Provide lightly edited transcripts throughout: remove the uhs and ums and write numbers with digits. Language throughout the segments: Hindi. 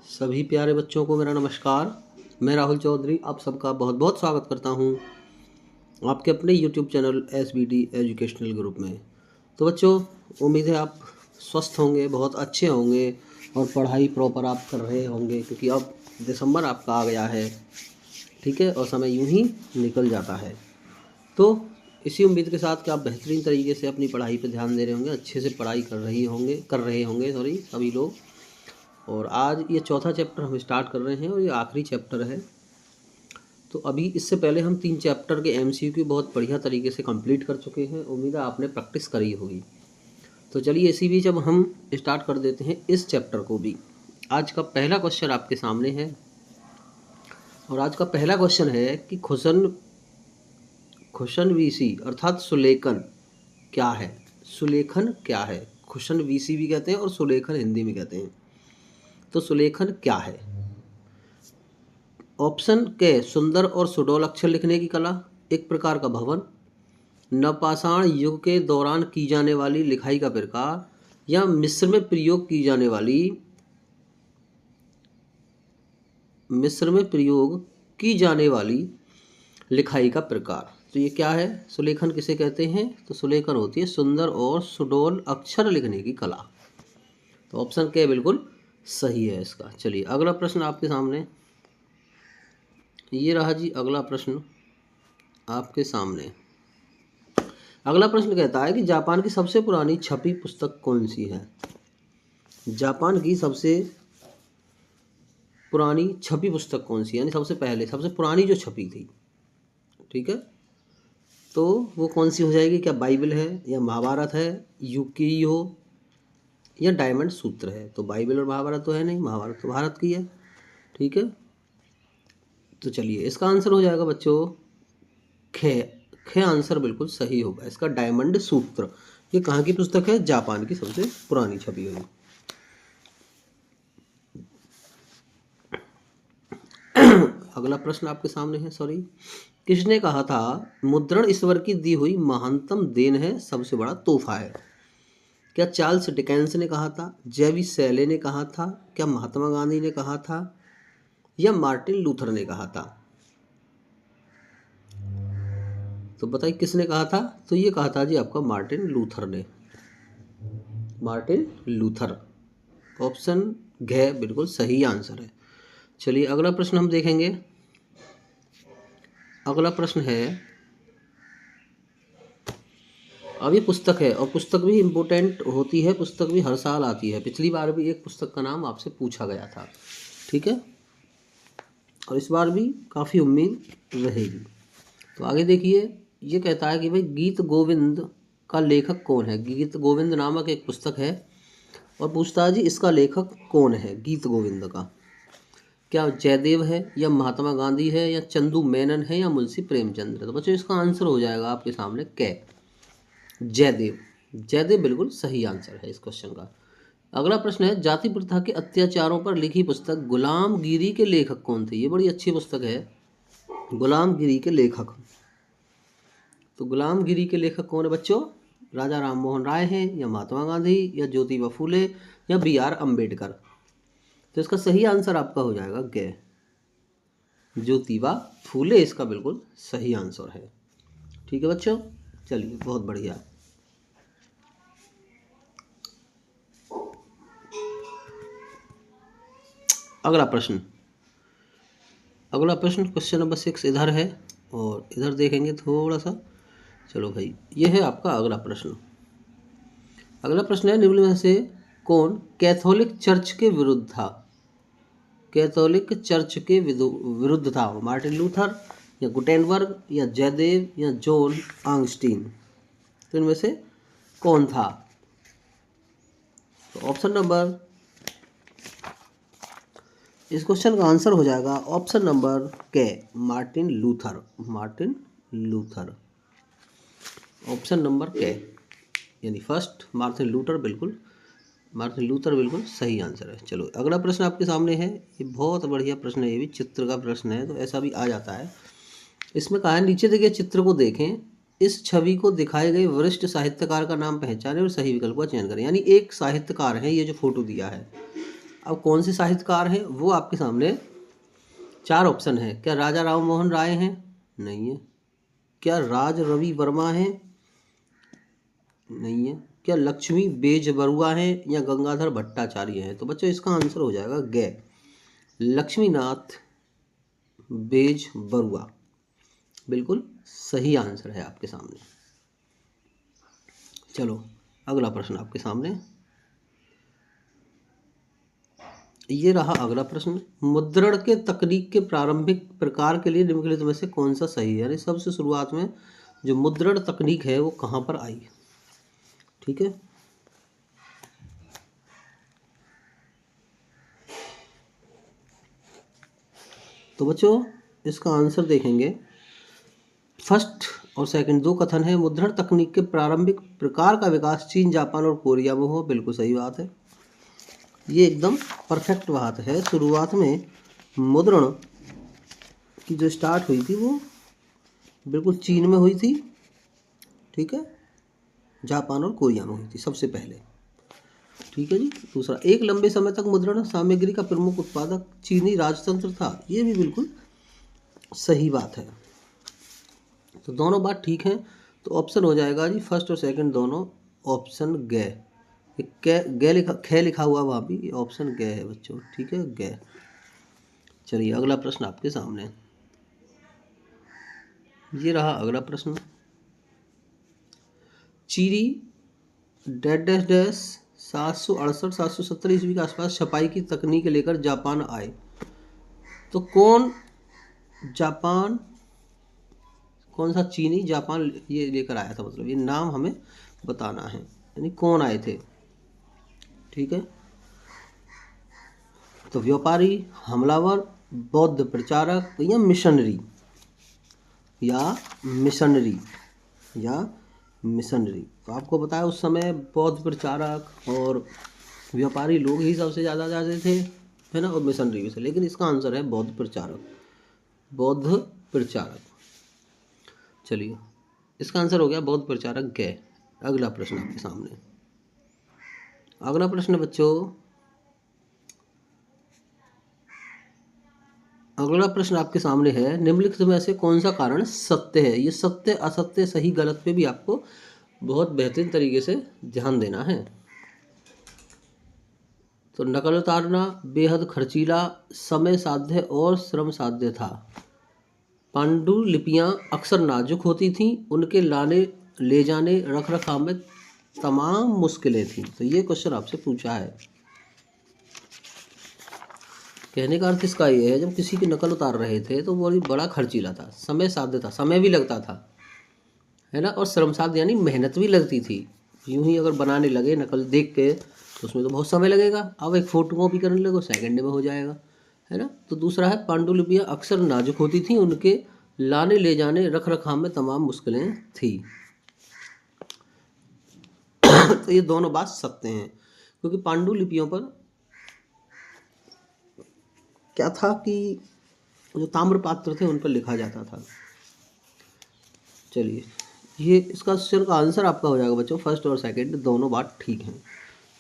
सभी प्यारे बच्चों को मेरा नमस्कार। मैं राहुल चौधरी आप सबका बहुत बहुत स्वागत करता हूं आपके अपने YouTube channel SBD educational group में। तो बच्चों, उम्मीद है आप स्वस्थ होंगे, बहुत अच्छे होंगे और पढ़ाई प्रॉपर आप कर रहे होंगे, क्योंकि अब दिसंबर आपका आ गया है, ठीक है, और समय यूं ही निकल जाता है। तो इसी उम्मीद के साथ कि आप बेहतरीन तरीके से अपनी पढ़ाई पर ध्यान दे रहे होंगे, अच्छे से पढ़ाई कर रहे होंगे सभी लोग। और आज ये चौथा चैप्टर हम स्टार्ट कर रहे हैं और ये आखिरी चैप्टर है। तो अभी इससे पहले हम 3 चैप्टर के MCQ बहुत बढ़िया तरीके से कंप्लीट कर चुके हैं। उम्मीद है आपने प्रैक्टिस करी होगी। तो चलिए इसी बीच अब हम स्टार्ट कर देते हैं इस चैप्टर को भी। आज का पहला क्वेश्चन आपके सामने है और आज का पहला क्वेश्चन है कि खुशनवीसी अर्थात सुलेखन क्या है। सुलेखन क्या है? खुशनवीसी भी कहते हैं और सुलेखन हिंदी में कहते हैं। तो सुलेखन क्या है? ऑप्शन के सुंदर और सुडौल अक्षर लिखने की कला, एक प्रकार का भवन, नवपाषाण युग के दौरान की जाने वाली लिखाई का प्रकार, या मिस्र में प्रयोग की जाने वाली लिखाई का प्रकार। तो ये क्या है? सुलेखन किसे कहते हैं? तो सुलेखन होती है सुंदर और सुडौल अक्षर लिखने की कला। तो ऑप्शन के बिल्कुल सही है इसका। चलिए अगला प्रश्न आपके सामने, ये रहा जी अगला प्रश्न आपके सामने। अगला प्रश्न कहता है कि जापान की सबसे पुरानी छपी पुस्तक कौन सी है? जापान की सबसे पुरानी छपी पुस्तक कौन सी है, यानी सबसे पुरानी जो छपी थी, ठीक है, तो वो कौन सी हो जाएगी? क्या बाइबल है, या महाभारत है, यूकियो, या डायमंड सूत्र है? तो बाइबल और महाभारत तो है नहीं, महाभारत तो भारत की है, ठीक है। तो चलिए इसका आंसर हो जाएगा बच्चों खे आंसर बिल्कुल सही होगा इसका, डायमंड सूत्र। ये कहाँ की पुस्तक है? जापान की सबसे पुरानी छपी हुई। अगला प्रश्न आपके सामने है। किसने कहा था मुद्रण ईश्वर की दी हुई महानतम देन है, सबसे बड़ा तोहफा है? क्या चार्ल्स डिकेंस ने कहा था, जेवी सेले ने कहा था, क्या महात्मा गांधी ने कहा था, या मार्टिन लूथर ने कहा था? तो बताइए किसने कहा था? तो ये कहा था जी आपका मार्टिन लूथर ने। मार्टिन लूथर, ऑप्शन घ बिल्कुल सही आंसर है। चलिए अगला प्रश्न हम देखेंगे। अगला प्रश्न है, अब ये पुस्तक है और पुस्तक भी इम्पोर्टेंट होती है, पुस्तक भी हर साल आती है। पिछली बार भी एक पुस्तक का नाम आपसे पूछा गया था, ठीक है, और इस बार भी काफ़ी उम्मीद रहेगी। तो आगे देखिए, ये कहता है कि भाई गीत गोविंद का लेखक कौन है? गीत गोविंद नामक एक पुस्तक है और पूछता है जी इसका लेखक कौन है गीत गोविंद का? क्या जयदेव है, या महात्मा गांधी है, या चंदू मेनन है, या मुंशी प्रेमचंद्र? तो बच्चों इसका आंसर हो जाएगा आपके सामने जयदेव। जयदेव बिल्कुल सही आंसर है इस क्वेश्चन का। अगला प्रश्न है, जाति प्रथा के अत्याचारों पर लिखी पुस्तक गुलामगिरी के लेखक कौन थे? ये बड़ी अच्छी पुस्तक है, गुलामगिरी के लेखक। तो गुलामगिरी के लेखक कौन है बच्चों? राजा राम मोहन राय हैं, या महात्मा गांधी, या ज्योतिबा फूले, या BR अम्बेडकर? तो इसका सही आंसर आपका हो जाएगा ज्योतिबा फूले इसका बिल्कुल सही आंसर है, ठीक है बच्चों। चलिए बहुत बढ़िया। अगला प्रश्न क्वेश्चन नंबर 6 इधर है और इधर देखेंगे थोड़ा सा। चलो भाई, ये है आपका अगला प्रश्न। अगला प्रश्न है, निम्न में से कौन कैथोलिक चर्च के विरुद्ध था? कैथोलिक चर्च के विरुद्ध था? मार्टिन लूथर, या गुटेनबर्ग, या जयदेव, या जॉन आंगस्टीन? तो इनमें से कौन था? तो ऑप्शन नंबर, इस क्वेश्चन का आंसर हो जाएगा option number Martin Luther. Martin Luther, option number यानी फर्स्ट मार्टिन लूथर बिल्कुल सही आंसर है। चलो अगला प्रश्न आपके सामने है, ये बहुत बढ़िया प्रश्न है, ये भी चित्र का प्रश्न है, तो ऐसा भी आ जाता है। इसमें कहा है, नीचे दिए चित्र को देखें, इस छवि को दिखाए गए वरिष्ठ साहित्यकार का नाम पहचानें और सही विकल्प का चयन करें। यानी एक साहित्यकार है ये जो फोटो दिया है, अब कौन से साहित्यकार हैं वो आपके सामने 4 ऑप्शन है। क्या राजा राम मोहन राय हैं? नहीं है। क्या राज रवि वर्मा हैं? नहीं है। क्या लक्ष्मी बेजबरुआ हैं या गंगाधर भट्टाचार्य हैं? तो बच्चों इसका आंसर हो जाएगा ग, लक्ष्मीनाथ बेजबरुआ। बिल्कुल सही आंसर है आपके सामने। चलो अगला प्रश्न आपके सामने, ये रहा अगला प्रश्न। मुद्रण के तकनीक के प्रारंभिक प्रकार के लिए निम्नलिखित में से कौन सा सही है? यानी सबसे शुरुआत में जो मुद्रण तकनीक है वो कहाँ पर आई? ठीक है, तो बच्चों इसका आंसर देखेंगे। फर्स्ट और सेकंड दो कथन है। मुद्रण तकनीक के प्रारंभिक प्रकार का विकास चीन, जापान और कोरिया में हो। बिल्कुल सही बात है, ये एकदम परफेक्ट बात है। शुरुआत में मुद्रण की जो स्टार्ट हुई थी वो बिल्कुल चीन में हुई थी, ठीक है, जापान और कोरिया में हुई थी सबसे पहले। ठीक है जी। दूसरा, एक लंबे समय तक मुद्रण सामग्री का प्रमुख उत्पादक चीनी राजतंत्र था। ये भी बिल्कुल सही बात है। तो दोनों बात ठीक है, तो ऑप्शन हो जाएगा जी फर्स्ट और सेकंड दोनों ऑप्शन ग। गे लिखा, खे लिखा हुआ वहाँ भी, ये ऑप्शन ग है बच्चों। ठीक है, ग। चलिए अगला प्रश्न आपके सामने, ये रहा अगला प्रश्न। चीरी डैश डैश डैश 768-770 ईस्वी के आसपास छपाई की तकनीक लेकर जापान आए। तो कौन जापान, कौन सा चीनी जापान ये लेकर आया था, मतलब ये नाम हमें बताना है, यानी कौन आए थे। ठीक है, तो व्यापारी, हमलावर, बौद्ध प्रचारक या मिशनरी, या मिशनरी, या मिशनरी। तो आपको बताया उस समय बौद्ध प्रचारक और व्यापारी लोग ही सबसे ज़्यादा जाते थे, है ना, और मिशनरी भी से। लेकिन इसका आंसर है बौद्ध प्रचारक, बौद्ध प्रचारक। चलिए इसका आंसर हो गया बौद्ध प्रचारक ग। अगला प्रश्न आपके सामने, अगला प्रश्न बच्चों, अगला प्रश्न आपके सामने है। निम्नलिखित में से कौन सा कारण सत्य है? ये सत्य असत्य सही गलत पे भी आपको बहुत बेहतरीन तरीके से ध्यान देना है। तो नकल उतारना बेहद खर्चीला, समय साध्य और श्रम साध्य था। पांडुलिपियां अक्सर नाजुक होती थीं, उनके लाने ले जाने रख रखाव में तमाम मुश्किलें थीं। तो ये क्वेश्चन आपसे पूछा है। कहने का अर्थ इसका ये है, जब किसी की नकल उतार रहे थे तो वो बड़ा खर्चीला था, समय साध्य था, समय भी लगता था, है ना, और श्रम साध्य यानी मेहनत भी लगती थी। यूं ही अगर बनाने लगे नकल देख के तो उसमें तो बहुत समय लगेगा। अब एक फोटो कॉपी करने लगो, सेकंड में हो जाएगा, है ना। तो दूसरा है पांडुलिपियां अक्सर नाजुक होती थी, उनके लाने ले जाने रख रखाव में तमाम मुश्किलें थी। तो ये दोनों बात सत्य हैं, क्योंकि पांडुलिपियों पर क्या था कि जो ताम्र पात्र थे उन पर लिखा जाता था। चलिए ये इसका क्वेश्चन का आंसर आपका हो जाएगा बच्चों, फर्स्ट और सेकंड दोनों बात ठीक हैं।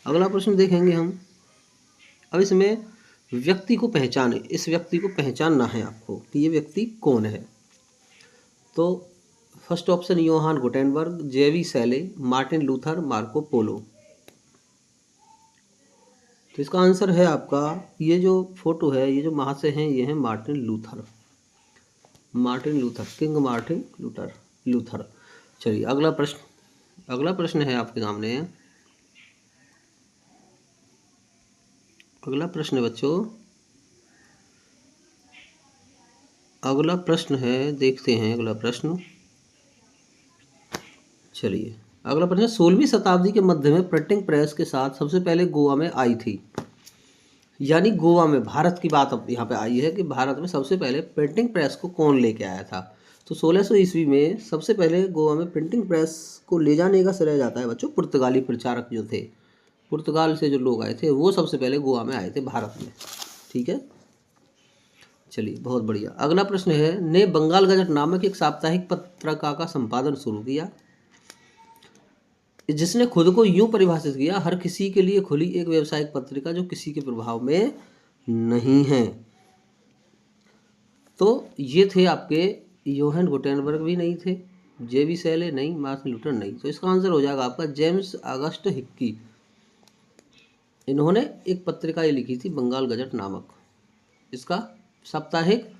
अगला प्रश्न देखेंगे हम। अब इसमें व्यक्ति को पहचाने, इस व्यक्ति को पहचानना है आपको कि ये व्यक्ति कौन है। तो फर्स्ट ऑप्शन योहान गुटेनबर्ग, जेवी सैले, मार्टिन लूथर, मार्को पोलो। तो इसका आंसर है आपका, ये जो फोटो है, ये जो महाशय हैं, ये हैं Martin Luther, Martin Luther, king Martin Luther, Luther. चलिए अगला प्रश्न, अगला प्रश्न है आपके सामने। अगला प्रश्न बच्चों, अगला प्रश्न है, देखते हैं अगला प्रश्न। चलिए अगला प्रश्न, 16वीं शताब्दी के मध्य में प्रिंटिंग प्रेस के साथ सबसे पहले गोवा में आई थी। यानी गोवा में, भारत की बात अब यहाँ पे आई है कि भारत में सबसे पहले प्रिंटिंग प्रेस को कौन लेके आया था। तो 1600 ईस्वी में सबसे पहले गोवा में प्रिंटिंग प्रेस को ले जाने का श्रेय जाता है बच्चों पुर्तगाली प्रचारक जो थे, पुर्तगाल से जो लोग आए थे वो सबसे पहले गोवा में आए थे भारत में। ठीक है, चलिए बहुत बढ़िया। अगला प्रश्न है, ने बंगाल गजट नामक एक साप्ताहिक पत्रिका का संपादन शुरू किया। जिसने खुद को यूं परिभाषित किया, हर किसी के लिए खुली एक व्यावसायिक पत्रिका जो किसी के प्रभाव में नहीं है। तो ये थे आपके, योहान गुटेनबर्ग भी नहीं थे, जेबी सेले नहीं, मार्टिन लूथर नहीं। तो इसका आंसर हो जाएगा आपका जेम्स ऑगस्ट हिक्की। इन्होंने एक पत्रिका ये लिखी थी, बंगाल गजट नामक। इसका साप्ताहिक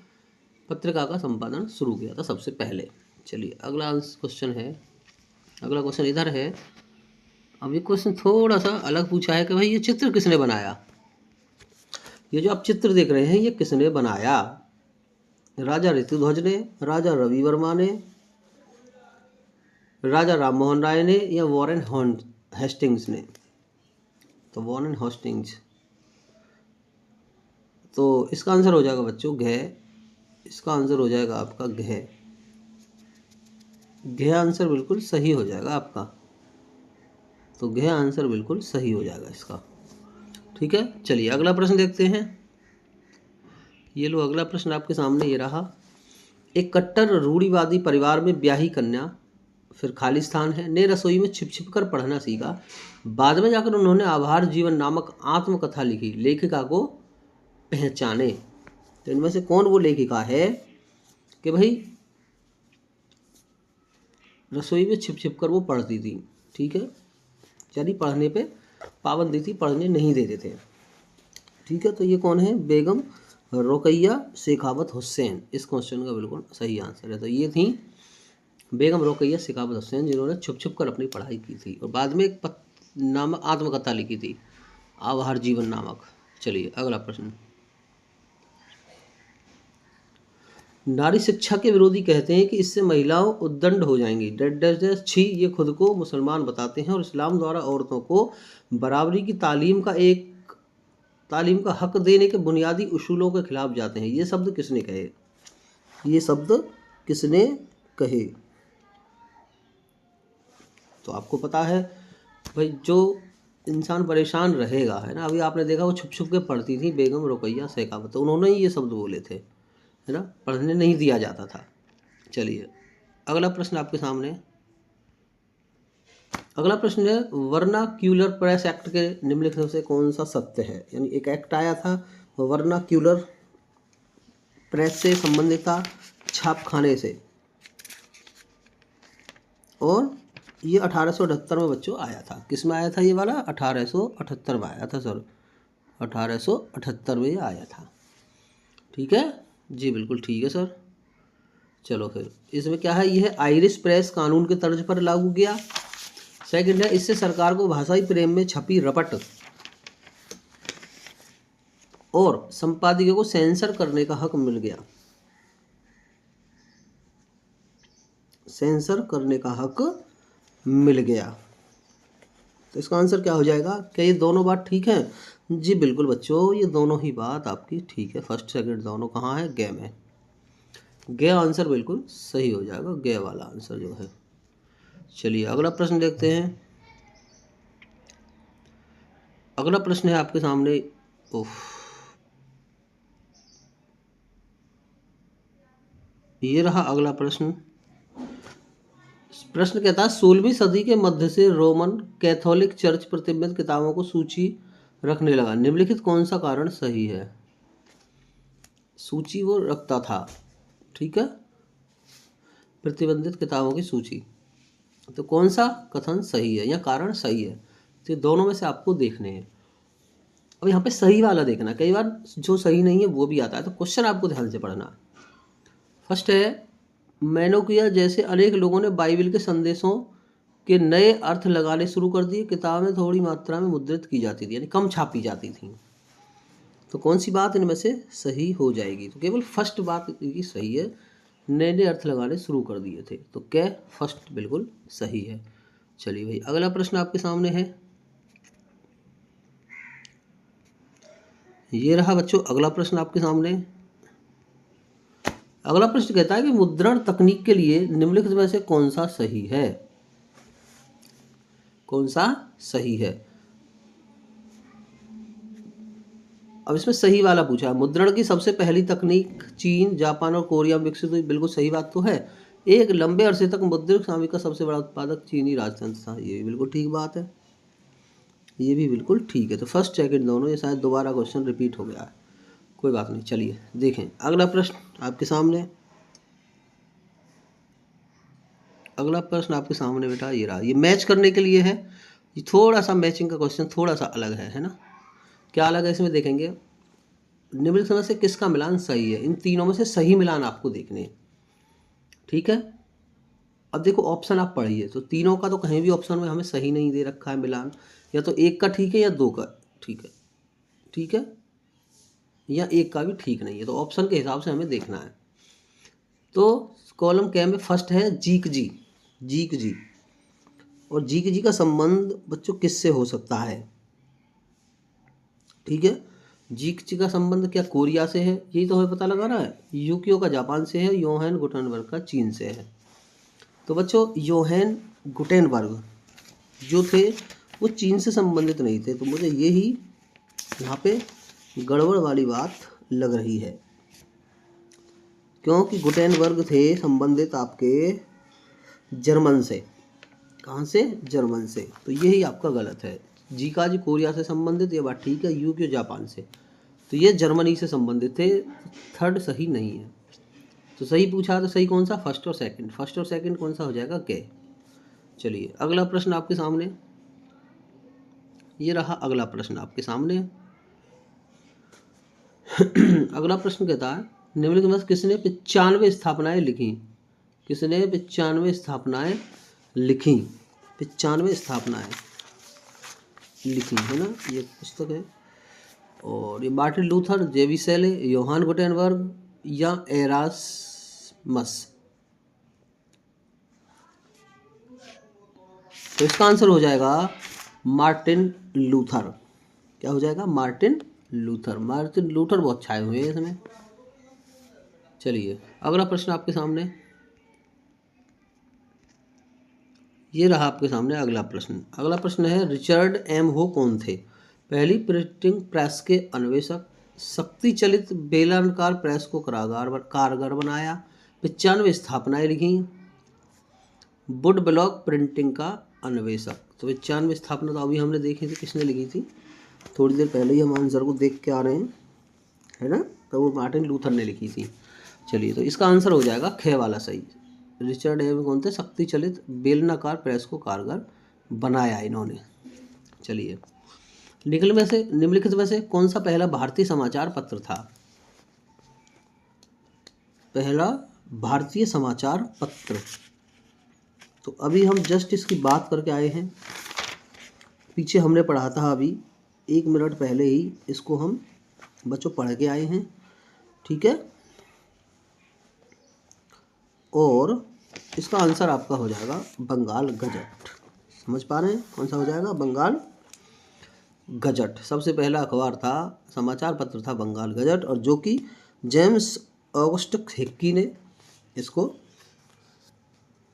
पत्रिका का संपादन शुरू किया था सबसे पहले। चलिए अगला क्वेश्चन है, अगला क्वेश्चन इधर है। अब ये क्वेश्चन थोड़ा सा अलग पूछा है कि भाई ये चित्र किसने बनाया। ये जो आप चित्र देख रहे हैं ये किसने बनाया? राजा ऋतुध्वज ने, राजा रवि वर्मा ने, राजा राममोहन राय ने, या वॉरेन हेस्टिंग्स ने? तो वॉरेन हेस्टिंग्स। तो इसका आंसर हो जाएगा बच्चों घ। इसका आंसर हो जाएगा आपका घ। घ आंसर बिल्कुल सही हो जाएगा आपका। तो घ आंसर बिल्कुल सही हो जाएगा इसका। ठीक है, चलिए अगला प्रश्न देखते हैं। ये लो अगला प्रश्न आपके सामने ये रहा। एक कट्टर रूढ़िवादी परिवार में ब्याही कन्या, फिर खाली स्थान है, ने रसोई में छिप छिप कर पढ़ना सीखा। बाद में जाकर उन्होंने आभार जीवन नामक आत्मकथा लिखी। लेखिका को पहचाने। तो इनमें से कौन वो लेखिका है कि भाई रसोई में छिप छिप कर वो पढ़ती थी? ठीक है, यानी पढ़ने पे पाबंदी थी, पढ़ने नहीं देते थे। ठीक है, तो ये कौन है? बेगम रोकैया शेखावत हुसैन। इस क्वेश्चन का बिल्कुल सही आंसर है। तो ये थी बेगम रोकैया शेखावत हुसैन, जिन्होंने छुप छुप कर अपनी पढ़ाई की थी और बाद में एक नामक आत्मकथा लिखी थी, आभार जीवन नामक। चलिए अगला प्रश्न। नारी शिक्षा के विरोधी कहते हैं कि इससे महिलाओं उद्दंड हो जाएंगी। छी, ये खुद को मुसलमान बताते हैं और इस्लाम द्वारा औरतों को बराबरी की तालीम का हक देने के बुनियादी उसूलों के खिलाफ जाते हैं। ये शब्द किसने कहे? ये शब्द किसने कहे? तो आपको पता है भाई, जो इंसान परेशान रहेगा, है ना। अभी आपने देखा वो छुप छुप के पढ़ती थी, बेगम रोकैया शेखावत, तो उन्होंने ही ये शब्द बोले थे, है ना। पढ़ने नहीं दिया जाता था। चलिए अगला प्रश्न आपके सामने। अगला प्रश्न है, वर्नाक्यूलर प्रेस एक्ट के निम्नलिखित में से कौन सा सत्य है? यानी एक एक्ट आया था वर्नाक्यूलर प्रेस से संबंधित था, छापखाने से, और ये 1878 में बच्चों आया था। किस में आया था ये वाला? 1878 में आया था सर, 1878 में ये आया था। ठीक है जी, बिल्कुल ठीक है सर। चलो फिर इसमें क्या है? यह आयरिश प्रेस कानून के तर्ज पर लागू किया। सेकंड है, इससे सरकार को भाषाई प्रेम में छपी रपट और संपादकीय को सेंसर करने का हक मिल गया। सेंसर करने का हक मिल गया। तो इसका आंसर क्या हो जाएगा? क्या ये दोनों बात ठीक है? जी बिल्कुल बच्चों, ये दोनों ही बात आपकी ठीक है। फर्स्ट सेकंड दोनों कहाँ है? गे में। गे आंसर बिल्कुल सही हो जाएगा, गे वाला आंसर जो है। चलिए अगला प्रश्न देखते हैं। अगला प्रश्न है आपके सामने। ये रहा अगला प्रश्न। प्रश्न कहता है, 16वीं सदी के मध्य से रोमन कैथोलिक चर्च प्रतिबंधित किताबों को सूची रखने लगा। निम्नलिखित कौन सा कारण सही है? सूची वो रखता था, ठीक है, प्रतिबंधित किताबों की सूची। तो कौन सा कथन सही है या कारण सही है? तो दोनों में से आपको देखने हैं। अब यहाँ पे सही वाला देखना, कई बार जो सही नहीं है वो भी आता है, तो क्वेश्चन आपको ध्यान से पढ़ना। फर्स्ट है, मैनोकिया जैसे अनेक लोगों ने बाइबल के संदेशों के नए अर्थ लगाने शुरू कर दिए। किताबें थोड़ी मात्रा में मुद्रित की जाती थी, यानी कम छापी जाती थी। तो कौन सी बात इनमें से सही हो जाएगी? तो केवल फर्स्ट बात इनकी सही है, नए नए अर्थ लगाने शुरू कर दिए थे। तो क्या फर्स्ट बिल्कुल सही है। चलिए भाई अगला प्रश्न आपके सामने है। ये रहा बच्चों अगला प्रश्न आपके सामने। अगला प्रश्न कहता है कि मुद्रण तकनीक के लिए निम्नलिखित में से कौन सा सही है? कौन सा सही है? अब इसमें सही वाला पूछा है। मुद्रण की सबसे पहली तकनीक चीन, जापान और कोरिया में विकसित हुई। बिल्कुल सही बात तो है। एक लंबे अरसे तक मुद्रित सामयिक का सबसे बड़ा उत्पादक चीनी राजतंत्र था। ये भी बिल्कुल ठीक बात है, ये भी बिल्कुल ठीक है। तो फर्स्ट सेकंड दोनों, ये शायद दोबारा क्वेश्चन रिपीट हो गया है, कोई बात नहीं। चलिए देखें अगला प्रश्न आपके सामने। अगला प्रश्न आपके सामने बेटा ये रहा, ये मैच करने के लिए है। ये थोड़ा सा मैचिंग का क्वेश्चन थोड़ा सा अलग है ना। क्या अलग है इसमें देखेंगे। निम्नलिखित में से किसका मिलान सही है, इन तीनों में से सही मिलान आपको देखने हैं, ठीक है। अब देखो ऑप्शन आप पढ़िए, तो तीनों का तो कहीं भी ऑप्शन में हमें सही नहीं दे रखा है मिलान, या तो एक का ठीक है या दो का ठीक है, ठीक है, या एक का भी ठीक नहीं है। तो ऑप्शन के हिसाब से हमें देखना है। तो कॉलम के में फर्स्ट है जीक जी, जीक जी। और जीक जी का संबंध बच्चों किससे हो सकता है, ठीक है। जीक जी का संबंध क्या कोरिया से है, यही तो हमें पता लगाना है। यूकियो का जापान से है, योहान गुटेनबर्ग का चीन से है। तो बच्चों योहान गुटेनबर्ग जो थे वो चीन से संबंधित नहीं थे, तो मुझे यही यहाँ पे गड़बड़ वाली बात लग रही है, क्योंकि गुटेनबर्ग थे संबंधित आपके जर्मन से। कहाँ से, जर्मन से। तो यही आपका गलत है। जीका जी कोरिया से संबंधित, ये बात ठीक है। यूक्यो जापान से, तो ये जर्मनी से संबंधित थे। थर्ड सही नहीं है। तो सही पूछा तो सही कौन सा, फर्स्ट और सेकंड। फर्स्ट और सेकंड कौन सा हो जाएगा, के। चलिए अगला प्रश्न आपके सामने, ये रहा अगला प्रश्न आपके सामने। अगला प्रश्न कहता है निम्नलिखित में किसने 95 स्थापनाएं लिखी, किसने 95 स्थापनाएं लिखी, 95 स्थापनाएं लिखी है ना, ये पुस्तक है। और ये मार्टिन लूथर, जेवी सेले, योहान गुटेनबर्ग या एरास्मस। तो इसका आंसर हो जाएगा मार्टिन लूथर। क्या हो जाएगा, मार्टिन लूथर। मार्टिन लूथर बहुत छाए हुए हैं इसमें। चलिए अगला प्रश्न आपके सामने, ये रहा आपके सामने अगला प्रश्न। अगला प्रश्न है रिचर्ड एम हो कौन थे, पहली प्रिंटिंग प्रेस के अन्वेषक, शक्ति चलित बेलनाकार प्रेस को कारगर बनाया, 95 स्थापनाएं लिखी, वुड ब्लॉक प्रिंटिंग का अन्वेषक। तो 95 स्थापना तो अभी हमने देखी थी किसने लिखी थी, थोड़ी देर पहले ही हम आंसर को देख के आ रहे हैं, है ना। तो वो मार्टिन लूथर ने लिखी थी। चलिए तो इसका आंसर हो जाएगा ख वाला सही। रिचर्ड एम कौन थे, शक्ति चलित बेलनाकार प्रेस को कारगर बनाया इन्होंने। चलिए निम्नलिखित में से कौन सा पहला भारतीय समाचार पत्र था, पहला भारतीय समाचार पत्र। तो अभी हम जस्ट इसकी बात करके आए हैं, पीछे हमने पढ़ा था अभी 1 मिनट पहले ही इसको हम बच्चों पढ़ के आए हैं, ठीक है। और इसका आंसर आपका हो जाएगा बंगाल गजट। समझ पा रहे हैं कौन सा हो जाएगा, बंगाल गजट। सबसे पहला अखबार था, समाचार पत्र था बंगाल गजट, और जो कि जेम्स ऑगस्टस हिक्की ने इसको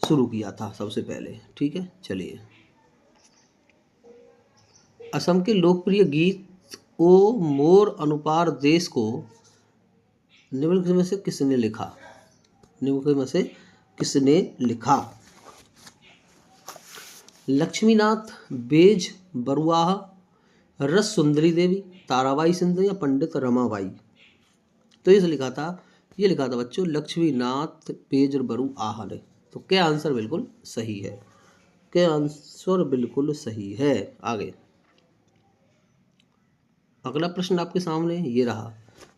शुरू किया था सबसे पहले, ठीक है। चलिए असम के लोकप्रिय गीत ओ मोर अनुपार देश को निम्नलिखित में से किसने लिखा, निम्नलिखित में से किसने लिखा, लक्ष्मीनाथ बेज बरुआह, रस सुंदरी देवी, ताराबाई सिंधिया या पंडित रमाबाई। तो ये लिखा था, ये लिखा था बच्चों लक्ष्मीनाथ बेज बरुआह ने। तो क्या आंसर बिल्कुल सही है, क्या आंसर बिल्कुल सही है। आगे अगला प्रश्न आपके सामने ये रहा।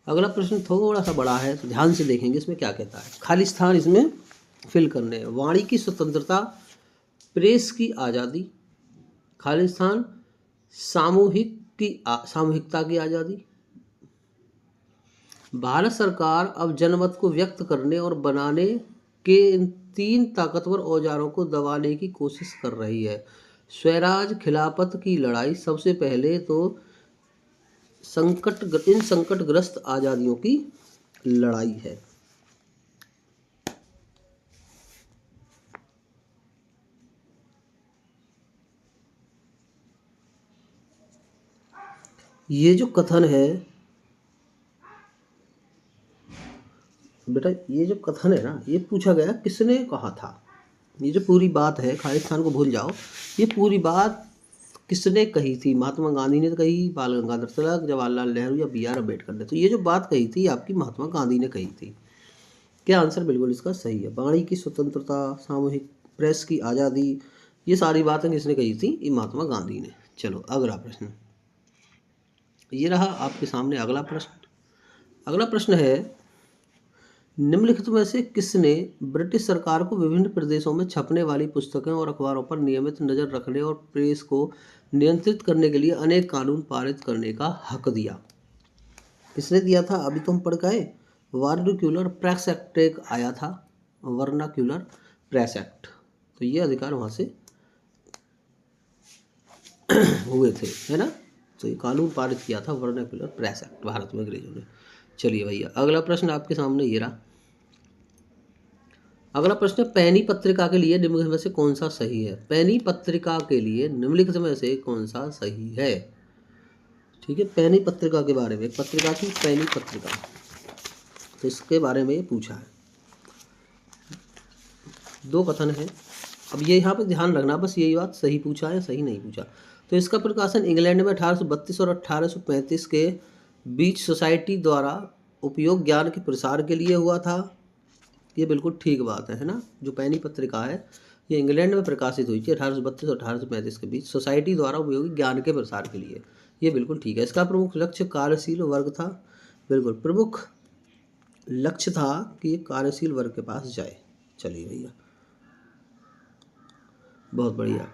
अगला प्रश्न थोड़ा सा बड़ा है, तो ध्यान से देखेंगे इसमें क्या कहता है। खाली स्थान इसमें फिल करने हैं। वाणी की स्वतंत्रता, प्रेस की आज़ादी, खाली स्थान, सामूहिकता की आज़ादी, भारत सरकार अब जनमत को व्यक्त करने और बनाने के इन 3 ताकतवर औजारों को दबाने की कोशिश कर रही है। स्वराज, खिलाफत की लड़ाई, सबसे पहले तो इन संकटग्रस्त आज़ादियों की लड़ाई है। ये जो कथन है बेटा ये जो कथन है ना, ये पूछा गया किसने कहा था। ये जो पूरी बात है, खालिस्तान को भूल जाओ, ये पूरी बात किसने कही थी? महात्मा गांधी ने कही, बाल गंगाधर तिलक, जवाहरलाल नेहरू या बी आर अम्बेडकर ने? तो ये जो बात कही थी आपकी महात्मा गांधी ने कही थी। क्या आंसर बिल्कुल इसका सही है। वाणी की स्वतंत्रता, सामूहिक प्रेस की आज़ादी, ये सारी बातें किसने कही थी? ये महात्मा गांधी ने। चलो अगला प्रश्न, ये रहा आपके सामने अगला प्रश्न। अगला प्रश्न है, निम्नलिखित में से किसने ब्रिटिश सरकार को विभिन्न प्रदेशों में छपने वाली पुस्तकें और अखबारों पर नियमित नज़र रखने और प्रेस को नियंत्रित करने के लिए अनेक कानून पारित करने का हक दिया? किसने दिया था? अभी तो हम पढ़ के आए, वर्नाक्यूलर प्रेस एक्ट एक आया था, वर्नाक्यूलर प्रेस एक्ट। तो ये अधिकार वहाँ से हुए थे, है ना। तो ये कानून पारित किया था वर्नाक्यूलर प्रेस एक्ट भारत में अंग्रेजों ने। चलिए भैया अगला प्रश्न आपके सामने ये रहा। अगला प्रश्न है, पैनी पत्रिका के लिए निम्नलिखित में से कौन सा सही है? पैनी पत्रिका के लिए निम्नलिखित में से कौन सा सही है? ठीक है, पैनी पत्रिका के बारे में, पत्रिका थी पैनी पत्रिका, तो इसके बारे में ये पूछा है। दो कथन है, अब ये यहाँ पे ध्यान रखना, बस यही बात सही पूछा है सही नहीं पूछा। तो इसका प्रकाशन इंग्लैंड में 1832 और 1835 के बीच सोसाइटी द्वारा उपयोग ज्ञान के प्रसार के लिए हुआ था। ये बिल्कुल ठीक बात है ना। जो पैनी पत्रिका है ये इंग्लैंड में प्रकाशित हुई थी 1832 और 1835 के बीच सोसाइटी द्वारा उपयोगी ज्ञान के प्रसार के लिए। ये बिल्कुल ठीक है। इसका प्रमुख लक्ष्य कार्यशील वर्ग था। बिल्कुल प्रमुख लक्ष्य था कि ये कार्यशील वर्ग के पास जाए। चलिए भैया बहुत बढ़िया,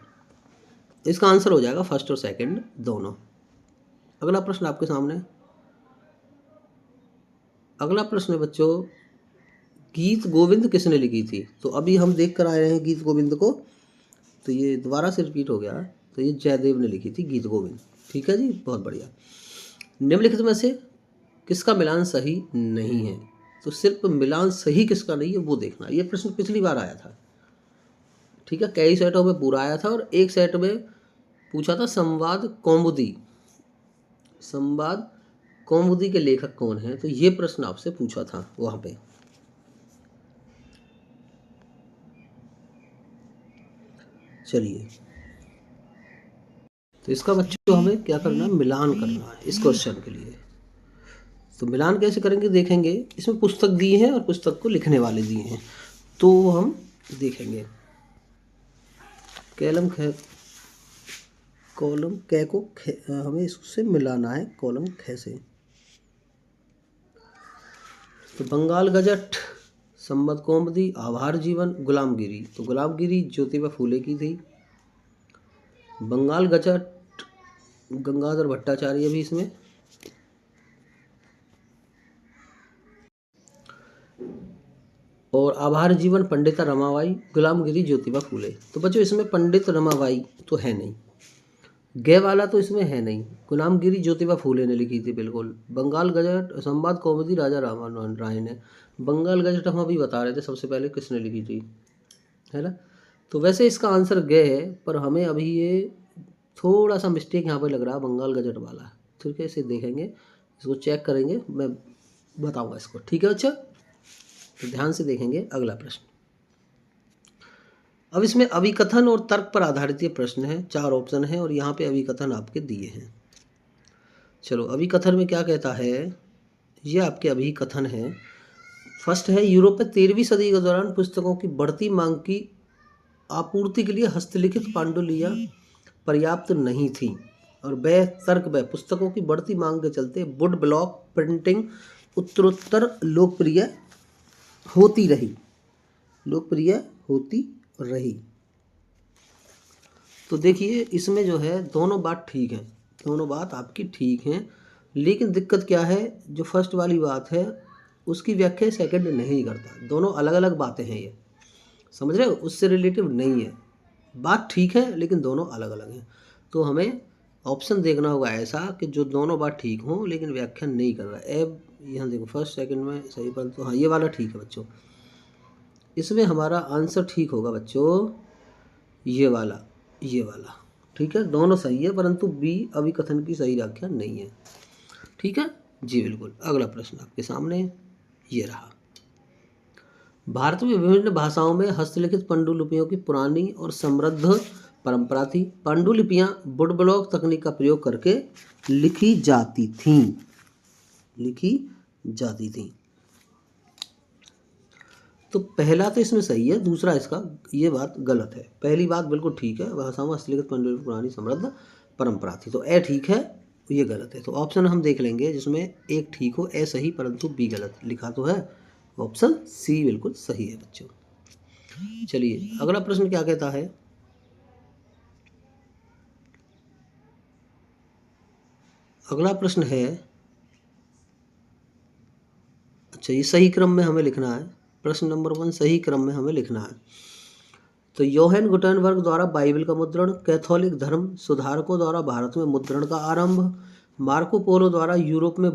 इसका आंसर हो जाएगा फर्स्ट और सेकंड दोनों। अगला प्रश्न आपके सामने, अगला प्रश्न है बच्चों, गीत गोविंद किसने लिखी थी? तो अभी हम देख कर आए हैं गीत गोविंद को, तो ये दोबारा से रिपीट हो गया। तो ये जयदेव ने लिखी थी गीत गोविंद। ठीक है जी, बहुत बढ़िया। निम्नलिखित में से किसका मिलान सही नहीं है? तो सिर्फ मिलान सही किसका नहीं है वो देखना। ये प्रश्न पिछली बार आया था, ठीक है, कई सेटों में पूरा आया था और एक सेट में पूछा था संवाद कौमुदी। संवाद कौमुदी के लेखक कौन है? तो ये प्रश्न आपसे पूछा था वहां पे। चलिए, तो इसका बच्चों हमें क्या करना है? मिलान करना है इस क्वेश्चन के लिए। तो मिलान कैसे करेंगे देखेंगे। इसमें पुस्तक दी है और पुस्तक को लिखने वाले दिए हैं, तो हम देखेंगे। कॉलम कै को हमें इससे मिलाना है कॉलम ख से। तो बंगाल गजट, संवद कौमुदी, आभार जीवन, गुलामगिरी। तो गुलामगिरी ज्योतिबा फूले की थी। बंगाल गजट गंगाधर भट्टाचार्य भी इसमें, और आभार जीवन पंडिता रमाबाई, गुलामगिरी ज्योतिबा फूले। तो बच्चों इसमें पंडित रमाबाई तो है नहीं, गे वाला तो इसमें है नहीं, गुलामगिरी ज्योतिबा फूले ने लिखी थी बिल्कुल। बंगाल गजट संवाद कौमुदी राजा राममोहन राय ने। बंगाल गजट हम अभी बता रहे थे सबसे पहले किसने लिखी थी, है ना। तो वैसे इसका आंसर गे है, पर हमें अभी ये थोड़ा सा मिस्टेक यहाँ पे लग रहा है बंगाल गजट वाला। ठीक है, इसे देखेंगे, इसको चेक करेंगे, मैं बताऊँगा इसको। ठीक है अच्छा, तो ध्यान से देखेंगे अगला प्रश्न। अब इसमें अभिकथन और तर्क पर आधारित ये प्रश्न है, 4 ऑप्शन है और यहाँ पे अभिकथन आपके दिए हैं। चलो अभिकथन में क्या कहता है, ये आपके अभिकथन है। फर्स्ट है, यूरोप में 13वीं सदी के दौरान पुस्तकों की बढ़ती मांग की आपूर्ति के लिए हस्तलिखित पांडुलिपियां पर्याप्त नहीं थी, और वह तर्क वह पुस्तकों की बढ़ती मांग के चलते वुड ब्लॉक प्रिंटिंग उत्तरोत्तर लोकप्रिय होती रही, लोकप्रिय होती रही। तो देखिए इसमें जो है दोनों बात ठीक है, दोनों बात आपकी ठीक है, लेकिन दिक्कत क्या है, जो फर्स्ट वाली बात है उसकी व्याख्या सेकंड नहीं करता। दोनों अलग अलग बातें हैं, ये समझ रहे हो, उससे रिलेटिव नहीं है। बात ठीक है लेकिन दोनों अलग अलग हैं। तो हमें ऑप्शन देखना होगा ऐसा कि जो दोनों बात ठीक हों लेकिन व्याख्या नहीं कर रहा है। अब यहाँ देखो फर्स्ट सेकंड में सही, परंतु हाँ ये वाला ठीक है बच्चों, इसमें हमारा आंसर ठीक होगा बच्चों, ये वाला, ये वाला ठीक है, दोनों सही है, परंतु बी अभिकथन की सही व्याख्या नहीं है। ठीक है जी बिल्कुल। अगला प्रश्न आपके सामने ये रहा। भारत में विभिन्न भाषाओं में हस्तलिखित पांडुलिपियों की पुरानी और समृद्ध परंपरा थी। पांडुलिपियां वुड ब्लॉक तकनीक का प्रयोग करके लिखी जाती थीं। तो पहला तो इसमें सही है, दूसरा इसका ये बात गलत है। पहली बात बिल्कुल ठीक है, भाषाओं में हस्तलिखित पांडुलिपि पुरानी समृद्ध परंपरा थी, तो ए ठीक है, ये गलत है। तो ऑप्शन हम देख लेंगे जिसमें एक ठीक हो, ए सही परंतु बी गलत लिखा तो है। ऑप्शन सी बिल्कुल सही है बच्चों। चलिए अगला प्रश्न क्या कहता है। अगला प्रश्न है, अच्छा ये सही क्रम में हमें लिखना है। प्रश्न नंबर 1 सही क्रम में हमें लिखना है। तो योहान गुटेनबर्ग द्वारा बाइबल का मुद्रण, कैथोलिक धर्म सुधारकों द्वारा भारत में मुद्रण का आरंभ, मार्को पोलो द्वारा यूरोप में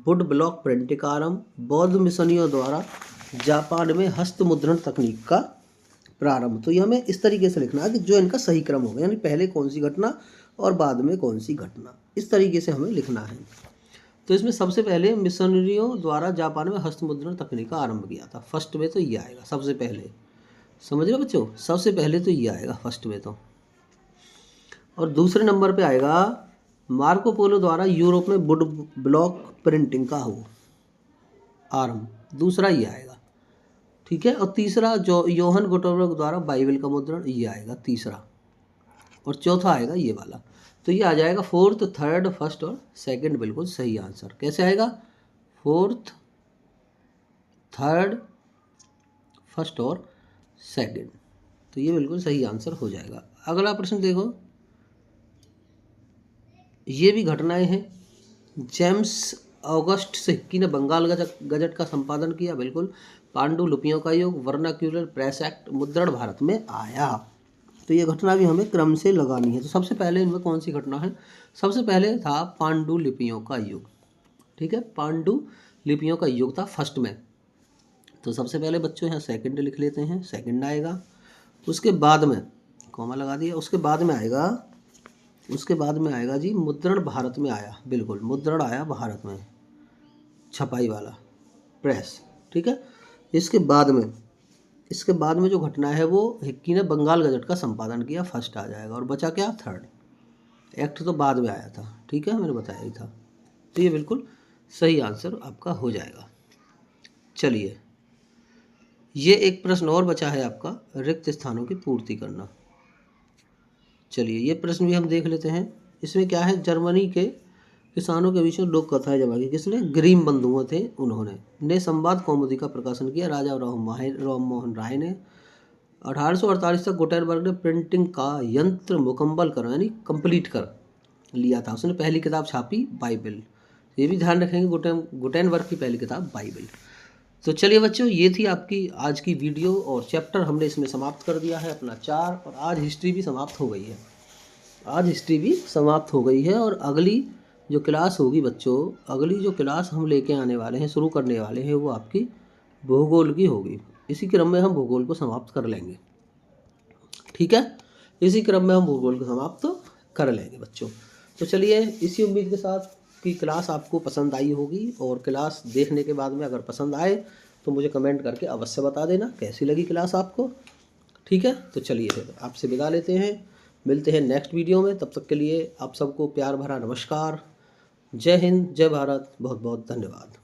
वुड ब्लॉक प्रिंटिंग का आरंभ, बौद्ध मिशनियों द्वारा जापान में हस्त मुद्रण तकनीक का प्रारंभ। तो ये हमें इस तरीके से लिखना है कि जो इनका सही क्रम होगा, यानी पहले कौन सी घटना और बाद में कौन सी घटना, इस तरीके से हमें लिखना है। तो इसमें सबसे पहले मिशनरियों द्वारा जापान में हस्त मुद्रण तकनीक का आरंभ किया था। फर्स्ट में तो ये आएगा सबसे पहले, समझ रहे हो बच्चों, सबसे पहले तो ये आएगा फर्स्ट में तो। और दूसरे नंबर पे आएगा मार्को पोलो द्वारा यूरोप में वुड ब्लॉक प्रिंटिंग का हो आरंभ, दूसरा ये आएगा, ठीक है। और तीसरा जो योहान गुटेनबर्ग द्वारा बाइबल का मुद्रण, ये आएगा तीसरा। और चौथा आएगा ये वाला। तो ये आ जाएगा फोर्थ, थर्ड, फर्स्ट और सेकंड बिल्कुल सही आंसर। कैसे आएगा, फोर्थ, थर्ड, फर्स्ट और सेकंड, तो ये बिल्कुल सही आंसर हो जाएगा। अगला प्रश्न देखो, ये भी घटनाएं हैं। जेम्स ऑगस्ट सिक्की ने बंगाल गजट का संपादन किया, बिल्कुल। पांडुलिपियों का योग, वर्नाक्यूलर प्रेस एक्ट, मुद्रण भारत में आया। तो ये घटना भी हमें क्रम से लगानी है। तो सबसे पहले इनमें कौन सी घटना है, सबसे पहले था पांडुलिपियों का युग, ठीक है। पांडुलिपियों का युग था फर्स्ट में। तो सबसे पहले बच्चों यहाँ सेकंड लिख लेते हैं, सेकंड आएगा। उसके बाद में कॉमा लगा दिया, उसके बाद में आएगा जी मुद्रण भारत में आया, बिल्कुल मुद्रण आया भारत में, छपाई वाला प्रेस, ठीक है। इसके बाद में जो घटना है वो हिक्की ने बंगाल गजट का संपादन किया, फर्स्ट आ जाएगा। और बचा क्या, थर्ड। एक्ट तो बाद में आया था, ठीक है, मैंने बताया ही था। तो ये बिल्कुल सही आंसर आपका हो जाएगा। चलिए ये एक प्रश्न और बचा है आपका, रिक्त स्थानों की पूर्ति करना। चलिए ये प्रश्न भी हम देख लेते हैं। इसमें क्या है, जर्मनी के किसानों के बीच में लोक कथाएं जमा की किसने, ग्रीम बंधुओं थे, उन्होंने संवाद कौमुदी का प्रकाशन किया राजा राम मोहन राय ने। 1848 तक गुटेनबर्ग ने प्रिंटिंग का यंत्र मुकम्मल कर यानी कंप्लीट कर लिया था, उसने पहली किताब छापी बाइबल। ये भी ध्यान रखेंगे, गुटेनबर्ग की पहली किताब बाइबल। तो चलिए बच्चों, ये थी आपकी आज की वीडियो और चैप्टर हमने इसमें समाप्त कर दिया है अपना 4। और आज हिस्ट्री भी समाप्त हो गई है। और अगली जो क्लास होगी बच्चों, अगली जो क्लास हम लेके आने वाले हैं, शुरू करने वाले हैं, वो आपकी भूगोल की होगी। इसी क्रम में हम भूगोल को समाप्त कर लेंगे, ठीक है। इसी क्रम में हम भूगोल को समाप्त कर लेंगे बच्चों। तो चलिए इसी उम्मीद के साथ कि क्लास आपको पसंद आई होगी, और क्लास देखने के बाद में अगर पसंद आए तो मुझे कमेंट करके अवश्य बता देना कैसी लगी क्लास आपको, ठीक है। तो चलिए फिर आपसे विदा लेते हैं, मिलते हैं नेक्स्ट वीडियो में। तब तक के लिए आप सबको प्यार भरा नमस्कार। जय हिंद, जय भारत, बहुत बहुत धन्यवाद।